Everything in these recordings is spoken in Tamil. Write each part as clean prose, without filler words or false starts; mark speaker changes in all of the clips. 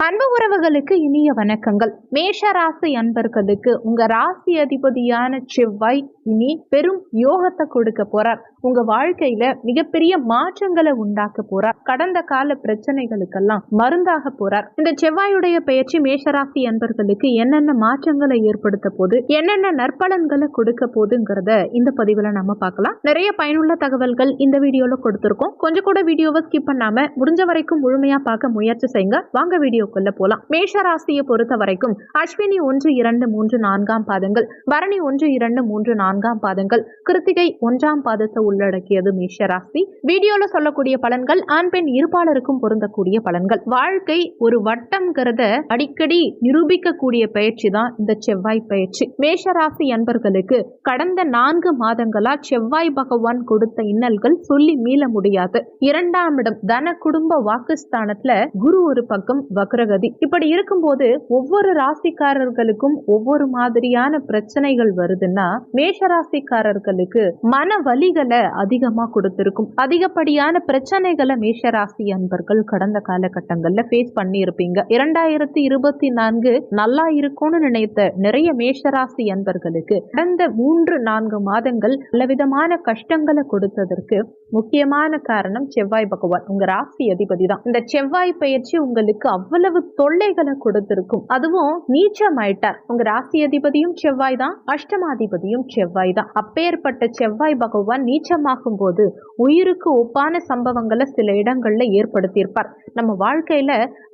Speaker 1: அன்பு உறவுகளுக்கு இனிய வணக்கங்கள். மேஷ ராசி அன்பர்களுக்கு உங்க ராசி அதிபதியான செவ்வாய் இனி பெரும் யோகத்தை கொடுக்க போறார். உங்க வாழ்க்கையில மிகப்பெரிய மாற்றங்களை உண்டாக்க போறார். கடந்த கால பிரச்சனைகளுக்கெல்லாம் மருந்தாக போறார். இந்த செவ்வாயுடைய பயிற்சி மேஷராசி அன்பர்களுக்கு என்னென்ன மாற்றங்களை ஏற்படுத்த போது, என்னென்ன நற்பலன்களை கொடுக்க போதுங்கிறத இந்த பதிவுல நம்ம பார்க்கலாம். நிறைய பயனுள்ள தகவல்கள் இந்த வீடியோல கொடுத்திருக்கோம். கொஞ்சம் கூட வீடியோவை ஸ்கிப் பண்ணாம முடிஞ்ச வரைக்கும் முழுமையா பார்க்க முயற்சி செய்யுங்க. வாங்க வீடியோக்குள்ள போலாம். மேஷ ராசியை பொறுத்த வரைக்கும் அஸ்வினி 1, 2, 3, 4 பாதங்கள், பரணி 1, 2, 3, 4 பாதங்கள், கிருத்திகை 1 பாதத்தை உள்ளடக்கியது மேஷ ராசி. வீடியோல சொல்லக்கூடிய பலன்கள் ஆண் பெண் இருபாலருக்கும் பொருந்தக்கூடிய பலன்கள். வாழ்க்கை ஒரு வட்டம்ங்கிறத அடிக்கடி நிரூபிக்கக்கூடிய பயிற்சி தான் இந்த செவ்வாய் பயிற்சி. மேஷ ராசி அன்பர்களுக்கு கடந்த 4 மாதங்களா செவ்வாய் பகவான் கொடுத்த இன்னல்கள் சொல்லி மீள முடியாது. 2ஆம் இடம் தன குடும்ப வாக்குஸ்தானத்துல குரு ஒரு பக்கம் வக்ரகதி. இப்படி இருக்கும்போது ஒவ்வொரு ராசிக்காரர்களுக்கும் ஒவ்வொரு மாதிரியான பிரச்சனைகள் வருதுன்னா, மேஷ ராசிக்காரர்களுக்கு மன வலிகளை அதிகமா கொடுத்திருக்கும். அதிகப்படியான பிரச்சனைகளை மேஷ ராசி அன்பர்கள் கடந்த காலகட்டங்கள்ல ஃபேஸ் பண்ணி இருப்பீங்க. 2024 நல்லா இருக்கும்னு நினைத்த நிறைய மேஷராசி அன்பர்களுக்கு கடந்த 3-4 மாதங்கள் பலவிதமான கஷ்டங்களை கொடுத்ததற்கு முக்கியமான காரணம் செவ்வாய் பகவான், உங்க ராசி அதிபதி தான். இந்த செவ்வாய் பயிற்சி உங்களுக்கு அவ்வளவு தொல்லைகளை கொடுத்திருக்கும். அதுவும் நீச்சமாயிட்டார். உங்க ராசி அதிபதியும் செவ்வாய் தான், அஷ்டமாதிபதியும் செவ்வாய் தான். அப்பேற்பட்ட செவ்வாய் பகவான் நீச்சமாகும் போது உயிருக்கு ஒப்பான சம்பவங்களை சில இடங்கள்ல ஏற்படுத்தியிருப்பார். நம்ம வாழ்க்கையில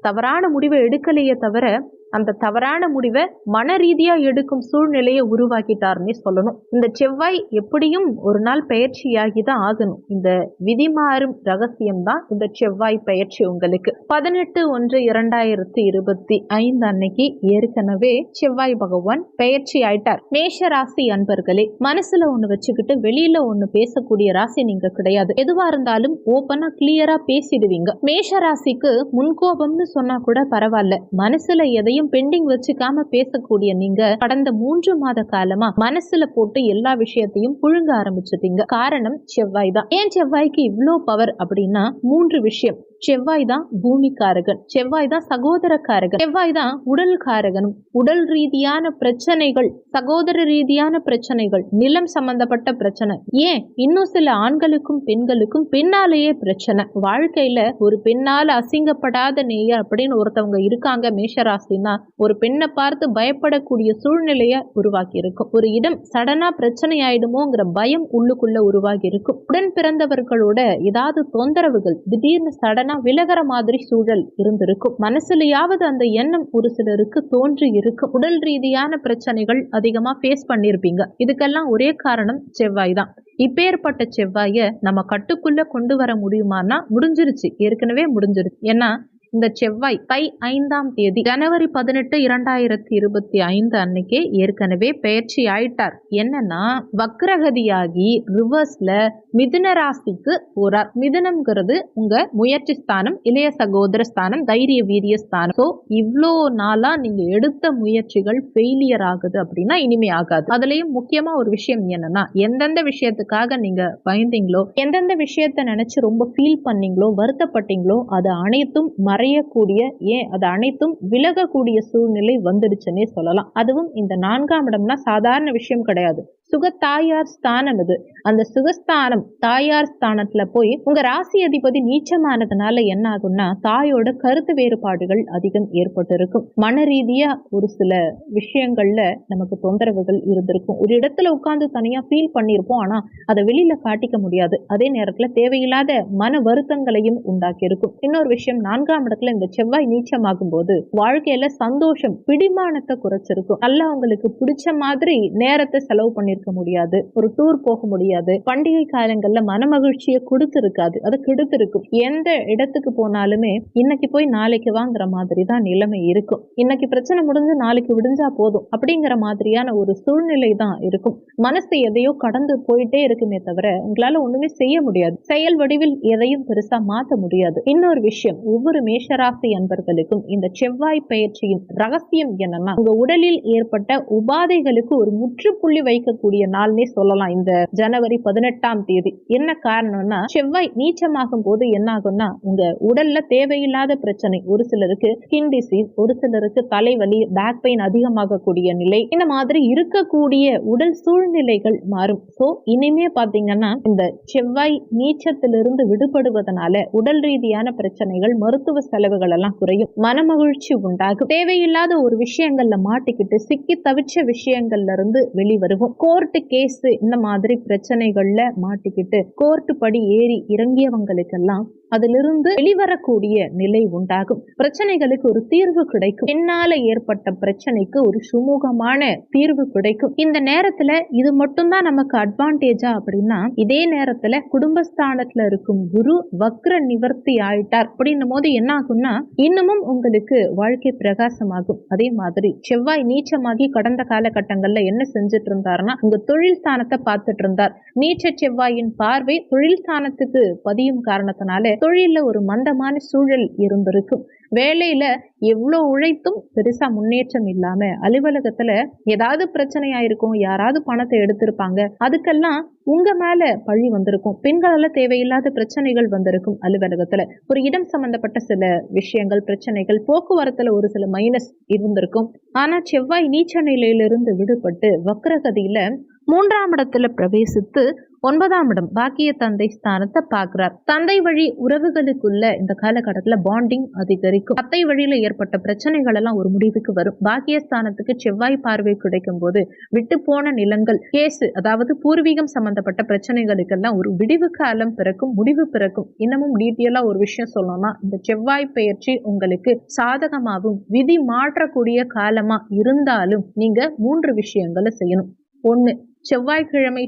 Speaker 1: தவறான முடிவை எடுக்கலையே தவிர அந்த தவறான முடிவை மன ரீதியா எடுக்கும் சூழ்நிலையை உருவாக்கிட்டாருன்னே சொல்லணும். இந்த செவ்வாய் எப்படியும் ஒரு நாள் பயிற்சியாகி தான் ஆகணும். இந்த விதி மாறும் ரகசியம் தான் இந்த செவ்வாய் பயிற்சி. உங்களுக்கு 18/1/2025 அன்னைக்கு ஏற்கனவே செவ்வாய் பகவான் பயிற்சி ஆயிட்டார். மேஷ ராசி அன்பர்களே, மனசுல ஒண்ணு வச்சுக்கிட்டு வெளியில ஒண்ணு பேசக்கூடிய ராசி நீங்க கிடையாது. எதுவா இருந்தாலும் ஓப்பனா கிளியரா பேசிடுவீங்க. மேஷ ராசிக்கு முன்கோபம்னு சொன்னா கூட பரவாயில்ல, மனசுல எதையும் பெண்டிங் வச்சுக்காம பேசக்கூடிய நீங்க கடந்த 3 மாத காலமா மனசுல போட்டு எல்லா விஷயத்தையும் புழுங்க ஆரம்பிச்சிட்டீங்க. காரணம் செவ்வாய் தான். ஏன் செவ்வாய்க்கு இவ்வளோ பவர் அப்படின்னா 3 விஷயம். செவ்வாய் தான் பூமிக்காரகன், செவ்வாய் தான் சகோதரக்காரகன், செவ்வாய் தான் உடல் காரகனும். உடல் ரீதியான பிரச்சனைகள், சகோதர ரீதியான பிரச்சனைகள், நிலம் சம்பந்தப்பட்ட பிரச்சனை, ஏன் இன்னும் சில ஆண்களுக்கும் பெண்களுக்கும் பெண்ணாலேயே பிரச்சனை. வாழ்க்கையில ஒரு பெண்ணால அசிங்கப்படாத நேயர் அப்படின்னு ஒருத்தவங்க இருக்காங்க மேஷராசினா, ஒரு பெண்ணை பார்த்து பயப்படக்கூடிய சூழ்நிலைய உருவாக்கி இருக்கும். ஒரு இடம் சடனா பிரச்சனை ஆயிடுமோங்கிற பயம் உள்ளுக்குள்ள உருவாகி இருக்கும். உடன் பிறந்தவர்களோட ஏதாவது தொந்தரவுகள் திடீர்னு சடனா விலகிற மாதிரி சூழல் இருந்திருக்கும். மனசுலயாவது அந்த எண்ணம் ஒரு சிலருக்கு தோன்றி இருக்கும். உடல் ரீதியான பிரச்சனைகள் அதிகமா ஃபேஸ் பண்ணிருப்பீங்க. இதுக்கெல்லாம் ஒரே காரணம் செவ்வாய் தான். இப்பேற்பட்ட செவ்வாய நம்ம கட்டுக்குள்ள கொண்டு வர முடியுமானா முடிஞ்சிருச்சு, ஏற்கனவே முடிஞ்சிருச்சு. ஏன்னா இந்த செவ்வாய் 5ஆம் தேதி ஜனவரி 18, 2025 அன்னைக்கே ஏற்கனவே பயிற்சி ஆயிட்டார். என்னன்னா வக்ரகதியாகி ரிவர்ஸ்ல மிதுன ராசிக்கு போறார். மிதுனம்ங்கிறது உங்க முயற்சி ஸ்தானம், இளைய சகோதர ஸ்தானம், தைரிய வீரிய ஸ்தானம். ஸோ இவ்வளோ நாளா நீங்க எடுத்த முயற்சிகள் ஃபெயிலியர் ஆகுது அப்படின்னா இனிமே ஆகாது. அதுலயும் முக்கியமா ஒரு விஷயம் என்னன்னா, எந்தெந்த விஷயத்துக்காக நீங்க பயந்தீங்களோ, எந்தெந்த விஷயத்த நினைச்சு ரொம்ப ஃபீல் பண்ணீங்களோ, வருத்தப்பட்டீங்களோ, அது அனைத்தும் மறையக்கூடிய, ஏன் அது அனைத்தும் விலகக்கூடிய சூழ்நிலை வந்துடுச்சுன்னே சொல்லலாம். அதுவும் இந்த 4ஆம் இடம்னா சாதாரண விஷயம் கிடையாது. சுகத்தாயார் ஸ்தானம் இது. அந்த சுகஸ்தானம் தாயார் ஸ்தானத்துல போய் உங்க ராசி அதிபதி நீச்சமானதுனால என்ன ஆகும்னா, தாயோட கருத்து வேறுபாடுகள் அதிகம் ஏற்பட்டு இருக்கும். மன ரீதியா ஒரு சில விஷயங்கள்ல நமக்கு தொந்தரவுகள் இருந்திருக்கும். ஒரு இடத்துல உட்கார்ந்து தனியா ஃபீல் பண்ணியிருப்போம், ஆனா அதை வெளியில காட்டிக்க முடியாது. அதே நேரத்துல தேவையில்லாத மன வருத்தங்களையும் உண்டாக்கி இருக்கும். இன்னொரு விஷயம், 4ஆம் இடத்துல இந்த செவ்வாய் நீச்சமாகும் போது வாழ்க்கையில சந்தோஷம், பிடிமானத்தை குறைச்சிருக்கும். நல்லா உங்களுக்கு பிடிச்ச மாதிரி நேரத்தை செலவு பண்ணிருக்க முடியாது, ஒரு டூர் போக முடியாது, பண்டிகை காலங்கள்ல மன மகிழ்ச்சியை கொடுத்திருக்காது, அது கெடுத்திருக்கும். எந்த இடத்துக்கு போனாலுமே இன்னைக்கு போய் நாளைக்கு வாங்குற மாதிரி தான் நிலைமை இருக்கும். இன்னைக்கு பிரச்சனை முடிஞ்சு நாளைக்கு விடிஞ்சா போதும் அப்படிங்கிற மாதிரியான ஒரு சூழ்நிலை தான் இருக்கும். மனசு எதையோ கடந்து போயிட்டே இருக்குமே தவிர உங்களால ஒண்ணுமே செய்ய முடியாது. செயல் வடிவில் எதையும் பெருசா மாற்ற முடியாது. இன்னொரு விஷயம், ஒவ்வொரு மேஷராசி அன்பர்களுக்கும் இந்த செவ்வாய் பயிற்சியின் ரகசியம் என்னன்னா, உங்க உடலில் ஏற்பட்ட உபாதைகளுக்கு ஒரு முற்றுப்புள்ளி வைக்கக்கூடிய இருக்கக்கூடிய நாள்னே சொல்லலாம் இந்த ஜனவரி 18ஆம் தேதி. என்ன காரணம்னா, செவ்வாய் நீச்சமாகும் போது என்ன ஆகும்னா, உங்க உடல்ல தேவையில்லாத பிரச்சனை, ஒரு சிலருக்கு ஸ்கின் டிசீஸ், ஒரு சிலருக்கு தலைவலி, பேக் பெயின் அதிகமாகக்கூடிய நிலை, இந்த மாதிரி இருக்கக்கூடிய உடல் சூழ்நிலைகள் மாறும். சோ இனிமே பாத்தீங்கன்னா இந்த செவ்வாய் நீச்சத்திலிருந்து விடுபடுவதனால உடல் ரீதியான பிரச்சனைகள், மருத்துவ செலவுகள் எல்லாம் குறையும், மனமகிழ்ச்சி உண்டாகும். தேவையில்லாத ஒரு விஷயங்கள்ல மாட்டிக்கிட்டு சிக்கி தவிச்ச விஷயங்கள்ல இருந்து வெளிவருவோம். கோர்ட்டு கேஸ் இந்த மாதிரி பிரச்சனைகள்ல மாட்டிக்கிட்டு கோர்ட்டு படி ஏறி இறங்கியவங்களுக்கெல்லாம் அதிலிருந்து வெளிவரக்கூடிய நிலை உண்டாகும். பிரச்சனைகளுக்கு ஒரு தீர்வு கிடைக்கும். பின்னால ஏற்பட்ட பிரச்சனைக்கு ஒரு சுமூகமான தீர்வு கிடைக்கும். இந்த நேரத்துல இது மட்டும்தான் நமக்கு அட்வான்டேஜா அப்படின்னா, இதே நேரத்துல குடும்பஸ்தானத்துல இருக்கும் குரு வக்ர நிவர்த்தி ஆயிட்டார் அப்படின்னும் போது என்ன ஆகும்னா, இன்னமும் உங்களுக்கு வாழ்க்கை பிரகாசமாகும். அதே மாதிரி செவ்வாய் நீச்சமாகி கடந்த காலகட்டங்கள்ல என்ன செஞ்சுட்டு இருந்தாருன்னா, உங்க தொழில் ஸ்தானத்தை பார்த்துட்டு இருந்தார். நீச்ச செவ்வாயின் பார்வை தொழில் ஸ்தானத்துக்கு பதியும் காரணத்தினால தொழில ஒரு மந்தமான சூழல் இருந்திருக்கும். வேலையில எவ்வளவு உழைத்தும் பெருசா முன்னேற்றம் இல்லாம, அலுவலகத்துல ஏதாவது பிரச்சனையா இருக்கும், யாராவது பணத்தை எடுத்திருப்பாங்க, அதுக்கெல்லாம் உங்க மேல பழி வந்திருக்கும். பெண்களால தேவையில்லாத பிரச்சனைகள் வந்திருக்கும். அலுவலகத்துல ஒரு இடம் சம்பந்தப்பட்ட சில விஷயங்கள், பிரச்சனைகள், போக்குவரத்துல ஒரு சில மைனஸ் இருந்திருக்கும். ஆனா செவ்வாய் நீச்ச நிலையிலிருந்து விடுபட்டு வக்ரகதியில 3ஆம் இடத்துல பிரவேசித்து 9ஆம் இடம் பாக்கிய தந்தை ஸ்தானத்தை பார்க்கிறார். தந்தை வழி உறவுகளுக்குள்ள இந்த காலகட்டத்துல பாண்டிங் அதிகரிக்கும். தந்தை வழியில ஏற்பட்ட பிரச்சனைகள் எல்லாம் ஒரு முடிவுக்கு வரும். பாக்கிய ஸ்தானத்துக்கு செவ்வாய் பார்வை கிடைக்கும் போது விட்டு போன நிலங்கள், கேஸ், அதாவது பூர்வீகம் சம்பந்தப்பட்ட பிரச்சனைகளுக்கெல்லாம் ஒரு விடிவு காலம் பிறக்கும், முடிவு பிறக்கும். இன்னமும் டீட்டெயிலா ஒரு விஷயம் சொல்லணும்னா, இந்த செவ்வாய் பெயர்ச்சி உங்களுக்கு சாதகமாகவும் விதி மாற்றக்கூடிய காலமா இருந்தாலும் நீங்க 3 விஷயங்களை செய்யணும். 1, செவ்வாய்க்கிழமை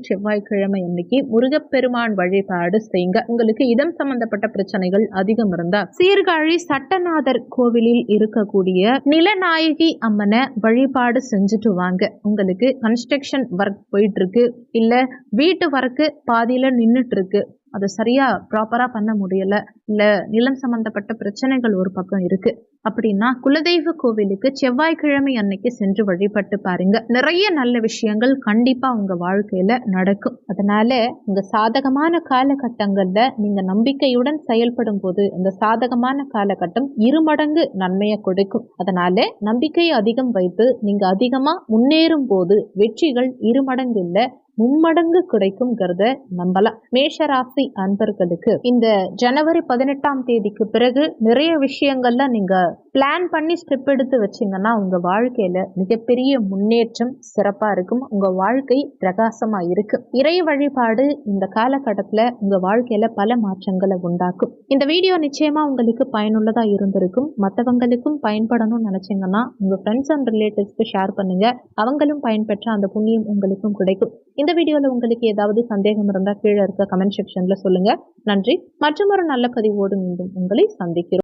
Speaker 1: அன்னைக்கு முருகப்பெருமான் வழிபாடு செய்யுங்க. உங்களுக்கு இடம் சம்பந்தப்பட்ட பிரச்சனைகள் அதிகம் இருந்தா சீர்காழி சட்டநாதர் கோவிலில் இருக்கக்கூடிய நிலநாயகி அம்மனை வழிபாடு செஞ்சுட்டு வாங்க. உங்களுக்கு கன்ஸ்ட்ரக்ஷன் ஒர்க் போயிட்டு இருக்கு, இல்ல வீட்டு ஒர்க்கு பாதியில நின்றுட்டு இருக்கு, அதை சரியா ப்ராப்பரா பண்ண முடியல, இல்ல நிலம் சம்பந்தப்பட்ட பிரச்சனைகள் ஒரு பக்கம் இருக்கு அப்படின்னா, குலதெய்வ கோவிலுக்கு செவ்வாய்க்கிழமை அன்னைக்கு சென்று வழிபட்டு பாருங்க. நிறைய நல்ல விஷயங்கள் கண்டிப்பா உங்க வாழ்க்கையில நடக்கும். அதனால உங்க சாதகமான காலகட்டங்கள்ல நீங்க நம்பிக்கையுடன் செயல்படும் போது இந்த சாதகமான காலகட்டம் 2 மடங்கு நன்மையை கொடுக்கும். அதனால நம்பிக்கை அதிகம் வைத்து நீங்க அதிகமா முன்னேறும் போது வெற்றிகள் 2 மடங்கு இல்ல 3 மடங்கு கிடைக்கும்ங்கிறத நம்பலாம். மேஷராசி அன்பர்களுக்கு இந்த ஜனவரி 18ஆம் தேதிக்கு பிறகு நிறைய விஷயங்கள்ல நீங்க பிளான் பண்ணி ஸ்டெப் எடுத்து வச்சீங்கன்னா உங்க வாழ்க்கையில மிகப்பெரிய முன்னேற்றம் சிறப்பா இருக்கும். உங்க வாழ்க்கை பிரகாசமா இருக்கு. இறை வழிபாடு இந்த காலகட்டத்துல உங்க வாழ்க்கையில பல மாற்றங்களை உண்டாக்கும். இந்த வீடியோ நிச்சயமா உங்களுக்கு பயனுள்ளதா இருந்திருக்கும். மற்றவங்களுக்கும் பயன்படணும்னு நினைச்சீங்கன்னா உங்க ஃப்ரெண்ட்ஸ் அண்ட் ரிலேட்டிவ்ஸ்க்கு ஷேர் பண்ணுங்க. அவங்களும் பயன்பெற்ற அந்த புண்ணியம் உங்களுக்கும் கிடைக்கும். இந்த வீடியோல உங்களுக்கு ஏதாவது சந்தேகம் இருந்தா கீழே இருக்க கமெண்ட் செக்ஷன்ல சொல்லுங்க. நன்றி. மற்றும் ஒரு நல்ல பதிவோடு மீண்டும் உங்களை சந்திக்கிறோம்.